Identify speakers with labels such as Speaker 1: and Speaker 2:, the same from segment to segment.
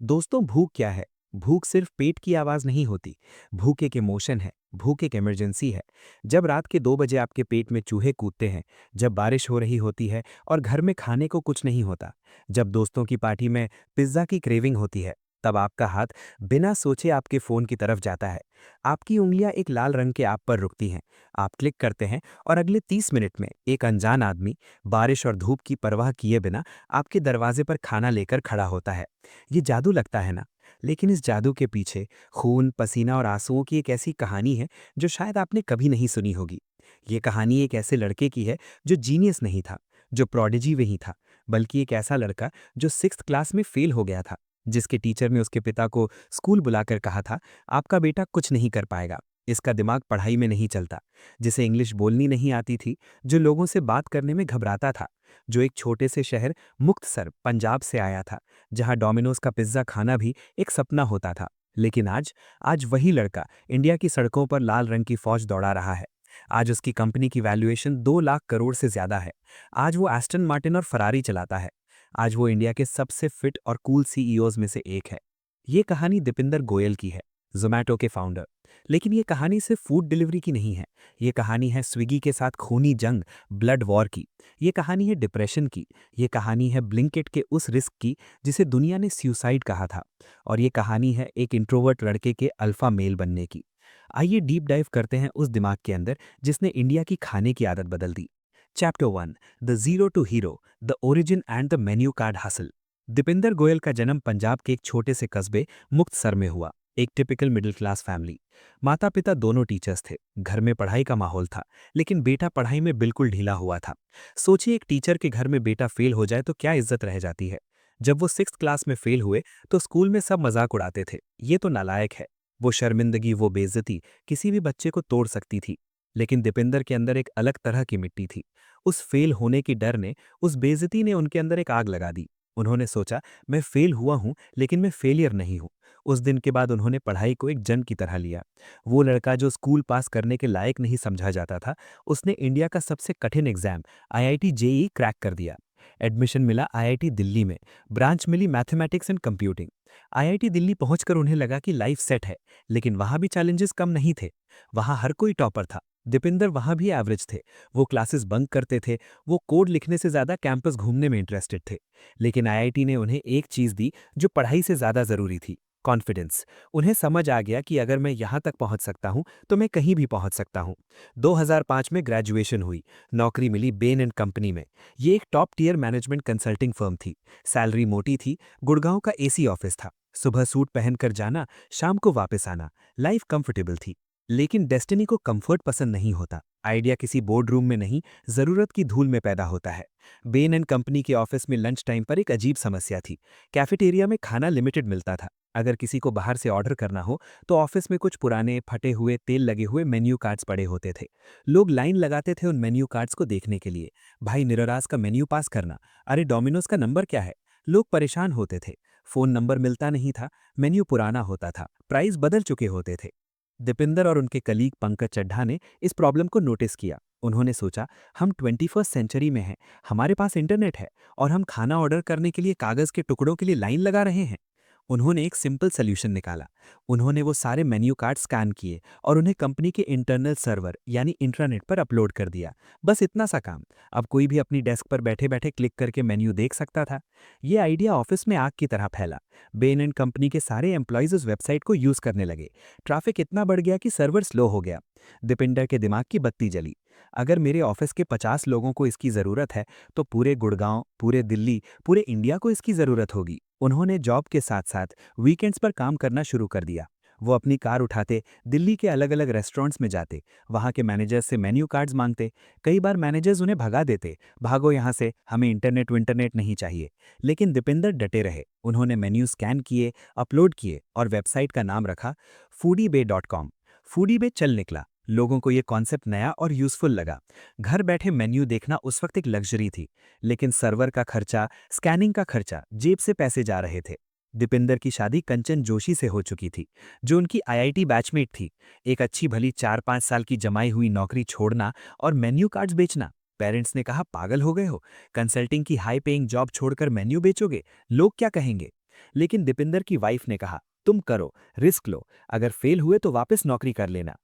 Speaker 1: दोस्तों, भूख क्या है? भूख सिर्फ पेट की आवाज नहीं होती। भूख एक इमोशन है। भूख एक इमरजेंसी है। जब रात के 2 बजे आपके पेट में चूहे कूदते हैं, जब बारिश हो रही होती है और घर में खाने को कुछ नहीं होता, जब दोस्तों की पार्टी में पिज्जा की क्रेविंग होती है, तब आपका हाथ बिना सोचे आपके फोन की तरफ जाता है। आपकी उंगलियां एक लाल रंग के ऐप पर रुकती हैं। आप क्लिक करते हैं और अगले 30 मिनट में एक अनजान आदमी बारिश और धूप की परवाह किए बिना आपके दरवाजे पर खाना लेकर खड़ा होता है। ये जादू लगता है ना? लेकिन इस जादू के पीछे खून, पसीना और आंसुओं की एक ऐसी कहानी है जो शायद आपने कभी नहीं सुनी होगी। ये कहानी एक ऐसे लड़के की है जो जीनियस नहीं था, जो प्रोडिजी नहीं था, बल्कि एक ऐसा लड़का जो 6th क्लास में फेल हो गया था, जिसके टीचर ने उसके पिता को स्कूल बुलाकर कहा था, आपका बेटा कुछ नहीं कर पाएगा, इसका दिमाग पढ़ाई में नहीं चलता। जिसे इंग्लिश बोलनी नहीं आती थी, जो लोगों से बात करने में घबराता था, जो एक छोटे से शहर मुक्तसर पंजाब से आया था, जहां डोमिनोज का पिज्जा खाना भी एक सपना होता था। लेकिन आज आज वही लड़का इंडिया की सड़कों पर लाल रंग की फौज दौड़ा रहा है। आज उसकी कंपनी की वैल्यूएशन 2 लाख करोड़ से ज्यादा है। आज वो एस्टन मार्टिन और फरारी चलाता है। आज वो इंडिया के सबसे फिट और कूल सीईओज में से एक है। ये कहानी दीपिंदर गोयल की है, जोमैटो के फाउंडर। लेकिन ये कहानी सिर्फ फूड डिलीवरी की नहीं है। ये कहानी है स्विगी के साथ खूनी जंग, ब्लड वॉर की। ये कहानी है डिप्रेशन की। ये कहानी है ब्लिंकिट के उस रिस्क की जिसे दुनिया ने सुसाइड कहा था। और ये कहानी है एक इंट्रोवर्ट लड़के के अल्फा मेल बनने की। आइए डीप डाइव करते हैं उस दिमाग के अंदर जिसने इंडिया की खाने की आदत बदल दी। Chapter 1, the zero to hero, the origin and the menu card hustle. Deepinder Goyal का जन्म पंजाब के एक छोटे से कस्बे मुक्तसर में हुआ। एक टिपिकल मिडिल क्लास फैमिली। माता पिता दोनों टीचर्स थे। घर में पढ़ाई का माहौल था, लेकिन बेटा पढ़ाई में बिल्कुल ढीला हुआ था। सोचिए, एक टीचर के घर में बेटा फेल हो जाए तो क्या इज्जत रह जाती है। जब वो 6th क्लास में फेल हुए तो स्कूल में सब मजाक उड़ाते थे, ये तो नालायक है। वो शर्मिंदगी, वो बेइज्जती किसी भी बच्चे को तोड़ सकती थी। लेकिन दीपिंदर के अंदर एक अलग तरह की मिट्टी थी। उस फेल होने की डर ने, उस बेइज्जती ने उनके अंदर एक आग लगा दी। उन्होंने सोचा, मैं फेल हुआ हूं, लेकिन मैं फेलियर नहीं हूं। उस दिन के बाद उन्होंने पढ़ाई को एक जंग की तरह लिया। वो लड़का जो स्कूल पास करने के लायक नहीं समझा जाता था, उसने इंडिया का सबसे कठिन एग्जाम आईआईटी जेईई क्रैक कर दिया। एडमिशन मिला आईआईटी दिल्ली में। ब्रांच मिली mathematics and computing. IIT Delhi पहुंचकर उन्हें लगा कि लाइफ सेट है। लेकिन वहां भी चैलेंजेस कम नहीं थे। वहां हर कोई टॉपर था। दीपिंदर वहां भी एवरेज थे। वो क्लासेस बंक करते थे। वो कोड लिखने से ज्यादा कैंपस घूमने में इंटरेस्टेड थे। लेकिन आईआईटी ने उन्हें एक चीज दी जो पढ़ाई से ज्यादा जरूरी थी, कॉन्फिडेंस। उन्हें समझ आ गया कि अगर मैं यहां तक पहुंच सकता हूं तो मैं कहीं भी पहुंच सकता हूं। 2005 में ग्रेजुएशन हुई। नौकरी मिली बेन एंड कंपनी में। ये एक top tier management consulting firm थी। सैलरी मोटी थी। गुड़गांव का एसी ऑफिस था। सुबह सूट पहनकर जाना, शाम को वापस आना। लाइफ कंफर्टेबल थी। लेकिन डेस्टिनी को कंफर्ट पसंद नहीं होता। आइडिया किसी बोर्ड रूम में नहीं, जरूरत की धूल में पैदा होता है। बेन एंड कंपनी के ऑफिस में लंच टाइम पर एक अजीब समस्या थी। कैफेटेरिया में खाना लिमिटेड मिलता था। अगर किसी को बाहर से ऑर्डर करना हो तो ऑफिस में कुछ पुराने फटे हुए तेल लगे हुए मेन्यू कार्ड्स पड़े होते थे। लोग लाइन लगाते थे उन मेन्यू कार्ड्स को देखने के लिए। भाई, निराज का मेन्यू पास करना। अरे, डोमिनोज का नंबर क्या है? लोग परेशान होते थे। फोन नंबर मिलता नहीं था। मेन्यू पुराना होता था। प्राइस बदल चुके होते थे। दीपिंदर और उनके कलीग पंकज चड्ढा ने इस प्रॉब्लम को नोटिस किया। उन्होंने सोचा, हम 21st सेंचुरी में हैं, हमारे पास इंटरनेट है, और हम खाना ऑर्डर करने के लिए कागज के टुकड़ों के लिए लाइन लगा रहे हैं। उन्होंने एक सिंपल सोल्यूशन निकाला। उन्होंने वो सारे मेन्यू कार्ड स्कैन किए और उन्हें कंपनी के इंटरनल सर्वर यानी इंट्रानेट पर अपलोड कर दिया। बस इतना सा काम। अब कोई भी अपनी डेस्क पर बैठे बैठे क्लिक करके मेन्यू देख सकता था। ये आइडिया ऑफिस में आग की तरह फैला। बेन एंड कंपनी के सारे एम्प्लॉयज उस वेबसाइट को यूज करने लगे। ट्रैफिक इतना बढ़ गया कि सर्वर स्लो हो गया। दीपिंदर के दिमाग की बत्ती जली। अगर मेरे ऑफिस के 50 लोगों को इसकी जरूरत है, तो पूरे गुड़गांव, पूरे दिल्ली, पूरे इंडिया को इसकी जरूरत होगी। उन्होंने जॉब के साथ साथ वीकेंड्स पर काम करना शुरू कर दिया। वो अपनी कार उठाते, दिल्ली के अलग अलग रेस्टोरेंट्स में जाते, वहाँ के मैनेजर्स से मेन्यू कार्ड्स मांगते। कई बार मैनेजर्स उन्हें भगा देते, भागो यहाँ से, हमें इंटरनेट विंटरनेट नहीं चाहिए। लेकिन दीपिंदर डटे रहे। उन्होंने मेन्यू स्कैन किए, अपलोड किए और वेबसाइट का नाम रखा foodie.com। फूडीबे चल निकला। लोगों को ये कॉन्सेप्ट नया और यूजफुल लगा। घर बैठे मेन्यू देखना उस वक्त एक लग्जरी थी। लेकिन सर्वर का खर्चा, स्कैनिंग का खर्चा, जेब से पैसे जा रहे थे। दीपिंदर की शादी कंचन जोशी से हो चुकी थी, जो उनकी आईआईटी बैचमेट थी। एक अच्छी भली 4-5 साल की जमाई हुई नौकरी छोड़ना और मेन्यू कार्ड्स बेचना। पेरेंट्स ने कहा, पागल हो गए हो? कंसल्टिंग की हाई पेइंग जॉब छोड़कर मेन्यू बेचोगे? लोग क्या कहेंगे? लेकिन दीपिंदर की वाइफ ने कहा, तुम करो, रिस्क लो, अगर फेल हुए तो वापस नौकरी कर लेना।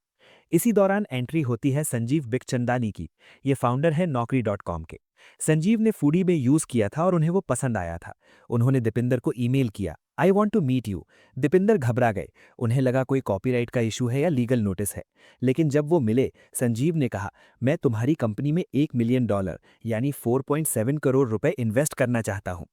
Speaker 1: इसी दौरान एंट्री होती है संजीव बिखचंदानी की। ये फाउंडर है नौकरी.com के। संजीव ने फूडी में यूज किया था और उन्हें वो पसंद आया था। उन्होंने दीपिंदर को ईमेल किया, I want to meet you. Deepinder घबरा गए, उन्हें लगा कोई कॉपीराइट का इशू है या लीगल नोटिस है। लेकिन जब वो मिले, संजीव ने कहा, मैं तुम्हारी कंपनी में $1 मिलियन यानी 4.7 करोड़ रुपए इन्वेस्ट करना चाहता हूं।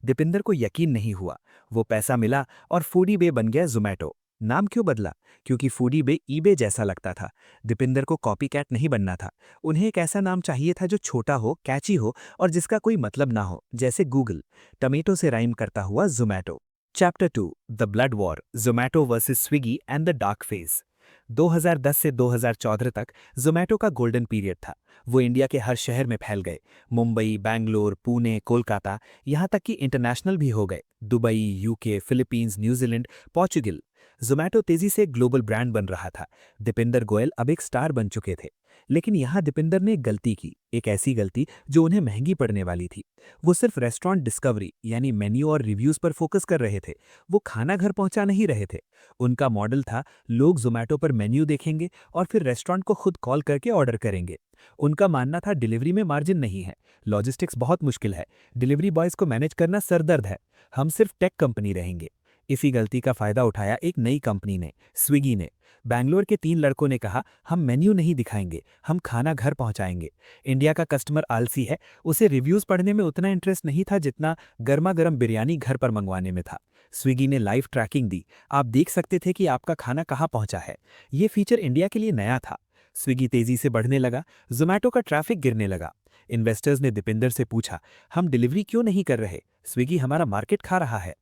Speaker 1: दीपिंदर को यकीन नहीं हुआ। वो पैसा मिला और फूडी बे बन गया ज़ोमैटो। नाम क्यों बदला? क्योंकि फूडी बे ईबे जैसा लगता था। दीपिंदर को कॉपीकैट नहीं बनना था। उन्हें एक ऐसा नाम चाहिए था जो छोटा हो, कैची हो और जिसका कोई मतलब ना हो, जैसे गूगल। टमेटो से राइम करता हुआ Zomato. Chapter 2, the blood war, Zomato versus Swiggy and the dark phase. 2010 से 2014 तक ज़ोमैटो का गोल्डन पीरियड था। वो इंडिया के हर शहर में फैल गए। मुंबई, बैंगलोर, पुणे, कोलकाता, यहाँ तक कि इंटरनेशनल भी हो गए। Dubai, UK, Philippines, New Zealand, Portugal. Zomato तेजी से ग्लोबल ब्रांड बन रहा था। दीपिंदर गोयल अब एक स्टार बन चुके थे। लेकिन यहाँ दीपिंदर ने एक गलती की, एक ऐसी गलती जो उन्हें महंगी पड़ने वाली थी। वो सिर्फ रेस्टोरेंट डिस्कवरी यानी मेन्यू और रिव्यूज पर फोकस कर रहे थे। वो खाना घर पहुंचा नहीं रहे थे। उनका मॉडल था, लोग ज़ोमैटो पर मेन्यू देखेंगे और फिर रेस्टोरेंट को खुद कॉल करके ऑर्डर करेंगे। उनका मानना था, डिलीवरी में मार्जिन नहीं है, लॉजिस्टिक्स बहुत मुश्किल है, डिलीवरी बॉयज को मैनेज करना सरदर्द है, हम सिर्फ टेक कंपनी रहेंगे। इसी गलती का फायदा उठाया एक नई कंपनी ने, स्विगी ने। बैंगलोर के 3 लड़कों ने कहा, हम मेन्यू नहीं दिखाएंगे, हम खाना घर पहुंचाएंगे। इंडिया का कस्टमर आलसी है, उसे रिव्यूज पढ़ने में उतना इंटरेस्ट नहीं था जितना गर्मा गर्म बिरयानी घर पर मंगवाने में था। स्विगी ने लाइव ट्रैकिंग दी, आप देख सकते थे कि आपका खाना कहाँ पहुंचा है। ये फीचर इंडिया के लिए नया था। स्विगी तेजी से बढ़ने लगा, ज़ोमैटो का ट्रैफिक गिरने लगा। इन्वेस्टर्स ने दीपिंदर से पूछा, हम डिलीवरी क्यों नहीं कर रहे, स्विगी हमारा मार्केट खा रहा है।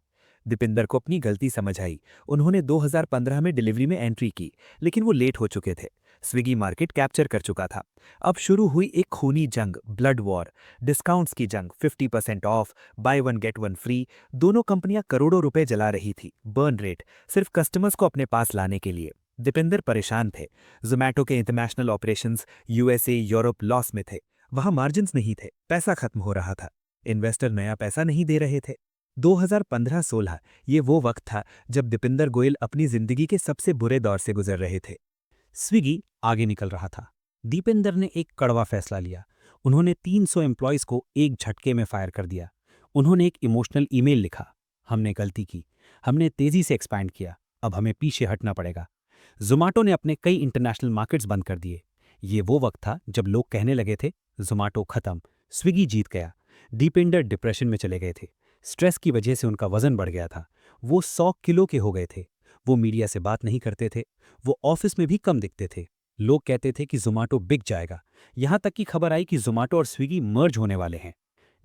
Speaker 1: दीपिंदर को अपनी गलती समझ आई। उन्होंने 2015 में डिलीवरी में एंट्री की, लेकिन वो लेट हो चुके थे। स्विगी मार्केट कैप्चर कर चुका था। अब शुरू हुई एक खूनी जंग, ब्लड वॉर, डिस्काउंट्स की जंग, 50% of, by one get one free. दोनों कंपनियां करोड़ों रुपए जला रही थी, बर्न रेट, सिर्फ कस्टमर्स को अपने पास लाने के लिए। दीपिंदर परेशान थे। ज़ोमैटो के international operations USA, Europe loss में थे। वहां मार्जिन्स नहीं थे, पैसा खत्म हो रहा था। इन्वेस्टर नया पैसा नहीं दे रहे थे। 2015-16 ये वो वक्त था जब दीपिंदर गोयल अपनी जिंदगी के सबसे बुरे दौर से गुजर रहे थे। स्विगी आगे निकल रहा था। दीपिंदर ने एक कड़वा फैसला लिया। उन्होंने 300 एम्प्लॉयज को एक झटके में फायर कर दिया। उन्होंने एक इमोशनल ईमेल लिखा, हमने गलती की, हमने तेजी से एक्सपैंड किया, अब हमें पीछे हटना पड़ेगा। ज़ोमैटो ने अपने कई इंटरनेशनल मार्केट्स बंद कर दिए। ये वो वक्त था जब लोग कहने लगे थे, ज़ोमैटो खत्म, स्विगी जीत गया। दीपिंदर डिप्रेशन में चले गए थे। स्ट्रेस की वजह से उनका वजन बढ़ गया था। वो 100 किलो के हो गए थे। वो मीडिया से बात नहीं करते थे। वो ऑफिस में भी कम दिखते थे। लोग कहते थे कि ज़ोमैटो बिक जाएगा। यहाँ तक कि खबर आई कि ज़ोमैटो और स्विगी मर्ज होने वाले हैं।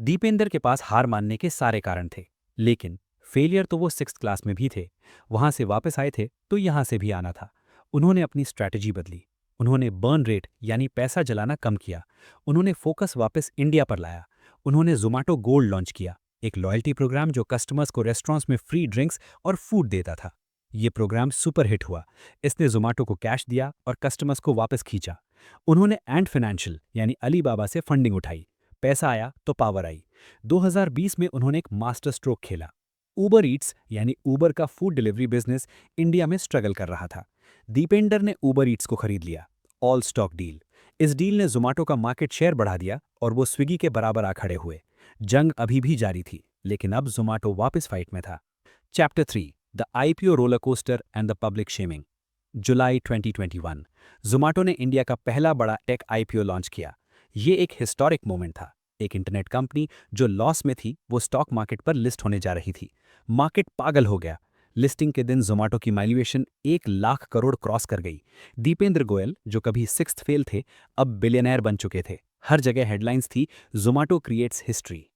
Speaker 1: दीपेंद्र के पास हार मानने के सारे कारण थे, लेकिन फेलियर तो वो 6th क्लास में भी थे। वहां से वापस आए थे तो यहां से भी आना था। उन्होंने अपनी स्ट्रैटेजी बदली। उन्होंने बर्न रेट यानी पैसा जलाना कम किया। उन्होंने फोकस वापस इंडिया पर लाया। उन्होंने ज़ोमैटो गोल्ड लॉन्च किया, एक लॉयल्टी प्रोग्राम जो कस्टमर्स को रेस्टोरेंट्स में फ्री ड्रिंक्स और फूड देता था। ये प्रोग्राम सुपर हिट हुआ। इसने ज़ोमैटो को कैश दिया और कस्टमर्स को वापस खींचा। उन्होंने एंड फाइनेंशियल यानी अलीबाबा से फंडिंग उठाई। पैसा आया तो पावर आई। 2020 में उन्होंने एक मास्टर स्ट्रोक खेला। उबर ईट्स यानी उबर का फूड डिलीवरी बिजनेस इंडिया में स्ट्रगल कर रहा था। दीपेंडर ने उबर ईट्स को खरीद लिया, ऑल स्टॉक डील। इस डील ने ज़ोमैटो का मार्केट शेयर बढ़ा दिया और वो स्विगी के बराबर आ खड़े हुए। जंग अभी भी जारी थी, लेकिन अब ज़ोमैटो वापस फाइट में था। Chapter 3, the IPO roller coaster and the public shaming. जुलाई 2021, ज़ोमैटो ने इंडिया का पहला बड़ा टेक आईपीओ लॉन्च किया। ये एक हिस्टोरिक मोमेंट था। एक इंटरनेट कंपनी जो लॉस में थी, वो स्टॉक मार्केट पर लिस्ट होने जा रही थी। मार्केट पागल हो गया। लिस्टिंग के दिन ज़ोमैटो की वैल्यूएशन 1 लाख करोड़ क्रॉस कर गई। दीपेंद्र गोयल, जो कभी 6th फेल थे, अब बिलियनर बन चुके थे। हर जगह हेडलाइंस थी, ज़ोमैटो क्रिएट्स हिस्ट्री।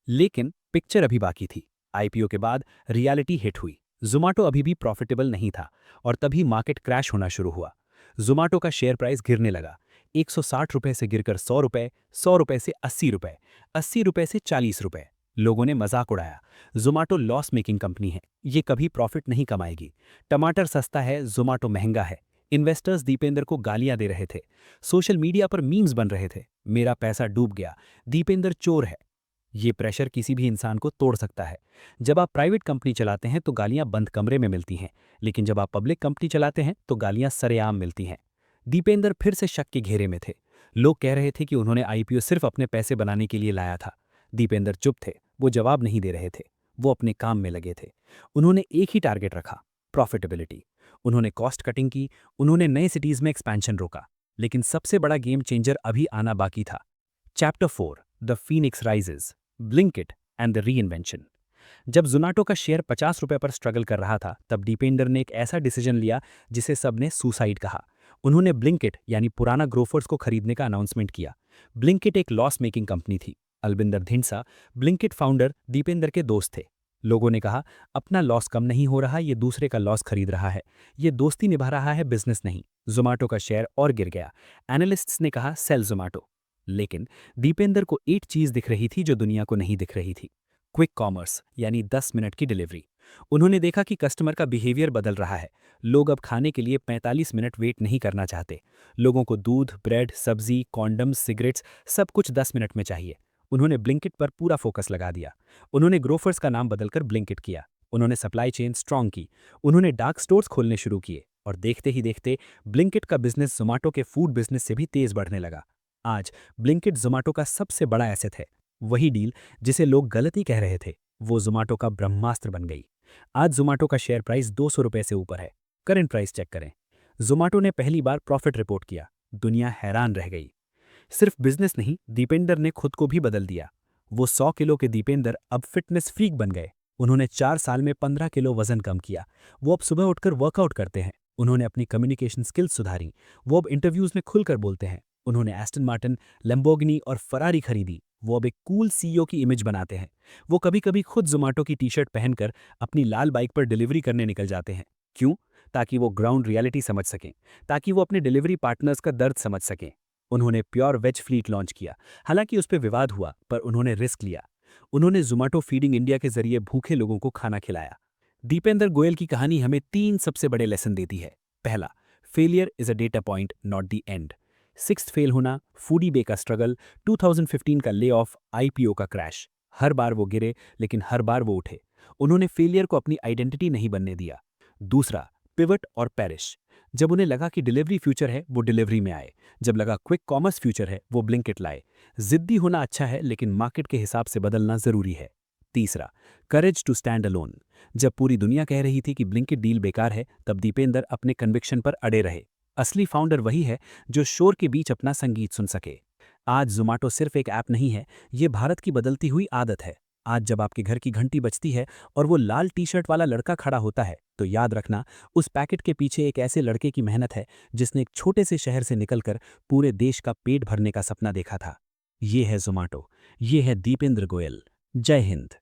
Speaker 1: लेकिन पिक्चर अभी बाकी थी। आईपीओ के बाद रियलिटी हिट हुई। ज़ोमैटो अभी भी प्रॉफिटेबल नहीं था और तभी मार्केट क्रैश होना शुरू हुआ। ज़ोमैटो का शेयर प्राइस गिरने लगा। 160 रुपए से गिरकर 100 रुपए, 100 रुपए से 80 रुपए, 80 रुपए से 40 रुपए। लोगों ने मजाक उड़ाया, ज़ोमैटो लॉस मेकिंग कंपनी है, ये कभी प्रॉफिट नहीं कमाएगी। टमाटर सस्ता है, ज़ोमैटो महंगा है। इन्वेस्टर्स दीपेंद्र को गालियां दे रहे थे। सोशल मीडिया पर मीम्स बन रहे थे, मेरा पैसा डूब गया, दीपेंद्र चोर है। ये प्रेशर किसी भी इंसान को तोड़ सकता है। जब आप प्राइवेट कंपनी चलाते हैं तो गालियां बंद कमरे में मिलती हैं, लेकिन जब आप पब्लिक कंपनी चलाते हैं तो गालियां सरेआम मिलती हैं। दीपेंद्र फिर से शक के घेरे में थे। लोग कह रहे थे कि उन्होंने आईपीओ सिर्फ अपने पैसे बनाने के लिए लाया था। दीपेंद्र चुप थे, वो जवाब नहीं दे रहे थे। वो अपने काम में लगे थे। उन्होंने एक ही टारगेट रखा, प्रॉफिटेबिलिटी। उन्होंने कॉस्ट कटिंग की, उन्होंने नए सिटीज में एक्सपेंशन रोका। लेकिन सबसे बड़ा गेम चेंजर अभी आना बाकी था। Chapter 4, the Phoenix rises, Blinkit and the reinvention. जब ज़ोमैटो का शेयर 50 रुपए पर स्ट्रगल कर रहा था, तब दीपेंद्र ने एक ऐसा डिसीजन लिया जिसे सबने सुसाइड कहा। उन्होंने ब्लिंकिट यानी पुराना ग्रोफर्स को खरीदने का अनाउंसमेंट किया। ब्लिंकिट एक लॉस मेकिंग कंपनी थी। अलबिंदर धिंडसा, ब्लिंकिट फाउंडर, दीपेंद्र के दोस्त थे। लोगों ने कहा, अपना लॉस कम नहीं हो रहा, ये दूसरे का लॉस खरीद रहा है। ये दोस्ती निभा रहा है, बिजनेस नहीं। ज़ोमैटो का शेयर और गिर गया। एनालिस्ट्स ने कहा, सेल ज़ोमैटो। लेकिन दीपेंद्र को एक चीज दिख रही थी जो दुनिया को नहीं दिख रही थी। क्विक कॉमर्स यानी 10 मिनट की डिलीवरी। उन्होंने देखा कि कस्टमर का बिहेवियर बदल रहा है। लोग अब खाने के लिए 45 मिनट वेट नहीं करना चाहते। लोगों को दूध, ब्रेड, सब्जी, कॉन्डम्स, सिगरेट्स सब कुछ 10 मिनट में चाहिए। उन्होंने ब्लिंकिट पर पूरा फोकस लगा दिया। उन्होंने ग्रोफर्स का नाम बदलकर ब्लिंकिट किया। उन्होंने सप्लाई चेन स्ट्रांग की। उन्होंने डार्क स्टोर्स खोलने शुरू किए। और देखते ही देखते ब्लिंकिट का बिजनेस ज़ोमैटो के फूड बिजनेस से भी तेज बढ़ने लगा। आज ब्लिंकिट ज़ोमैटो का सबसे बड़ा एसेट है। वही डील जिसे लोग गलती कह रहे थे, वो ज़ोमैटो का ब्रह्मास्त्र बन गई। आज ज़ोमैटो का शेयर प्राइस 200 रुपए से ऊपर है। करंट प्राइस चेक करें। ज़ोमैटो ने पहली बार प्रॉफिट रिपोर्ट किया। दुनिया हैरान रह गई। सिर्फ बिजनेस नहीं, दीपेंद्र ने खुद को भी बदल दिया। वो 100 किलो के दीपेंद्र अब फिटनेस फ्रीक बन गए। उन्होंने 4 साल में 15 किलो वजन कम किया। वो अब सुबह उठकर वर्कआउट करते हैं। उन्होंने अपनी कम्युनिकेशन स्किल्स सुधारी। वो अब इंटरव्यूज में खुलकर बोलते हैं। उन्होंने एस्टन मार्टिन, लैम्बोर्गिनी और फरारी खरीदी। वो अब एक कूल सीईओ की इमेज बनाते हैं। वो कभी कभी खुद ज़ोमैटो की टी शर्ट पहनकर अपनी लाल बाइक पर डिलीवरी करने निकल जाते हैं। क्यों? ताकि वो ग्राउंड रियलिटी समझ सकें, ताकि वो अपने डिलीवरी पार्टनर्स का दर्द समझ सकें। उन्होंने प्योर वेज फ्लीट लॉन्च किया। हालांकि उस पर विवाद हुआ, पर उन्होंने रिस्क लिया। उन्होंने ज़ोमैटो फीडिंग इंडिया के जरिए भूखे लोगों को खाना खिलाया। दीपेंद्र गोयल की कहानी हमें 3 सबसे बड़े लेसन देती है। पहला, failure is a data point, not the end. Sixth fail होना, फूडी बे का स्ट्रगल, 2015 का ले ऑफ, आईपीओ का क्रैश। हर बार वो गिरे, लेकिन हर बार वो उठे। उन्होंने फेलियर को अपनी आइडेंटिटी नहीं बनने दिया। दूसरा, पिवट और पेरिश। जब उन्हें लगा कि डिलीवरी फ्यूचर है, वो डिलीवरी में आए। जब लगा क्विक कॉमर्स फ्यूचर है, वो ब्लिंकिट लाए। जिद्दी होना अच्छा है, लेकिन मार्केट के हिसाब से बदलना जरूरी है। तीसरा, करेज टू स्टैंड अलोन। जब पूरी दुनिया कह रही थी कि ब्लिंकिट डील बेकार है, तब दीपेंद्र अपने कन्विक्शन पर अड़े रहे। असली फाउंडर वही है जो शोर के बीच अपना संगीत सुन सके। आज ज़ोमैटो सिर्फ एक ऐप नहीं है, ये भारत की बदलती हुई आदत है। आज जब आपके घर की घंटी बजती है और वो लाल टी शर्ट वाला लड़का खड़ा होता है, तो याद रखना, उस पैकेट के पीछे एक ऐसे लड़के की मेहनत है जिसने एक छोटे से शहर से निकलकर पूरे देश का पेट भरने का सपना देखा था। ये है ज़ोमैटो, ये है दीपेंद्र गोयल। जय हिंद।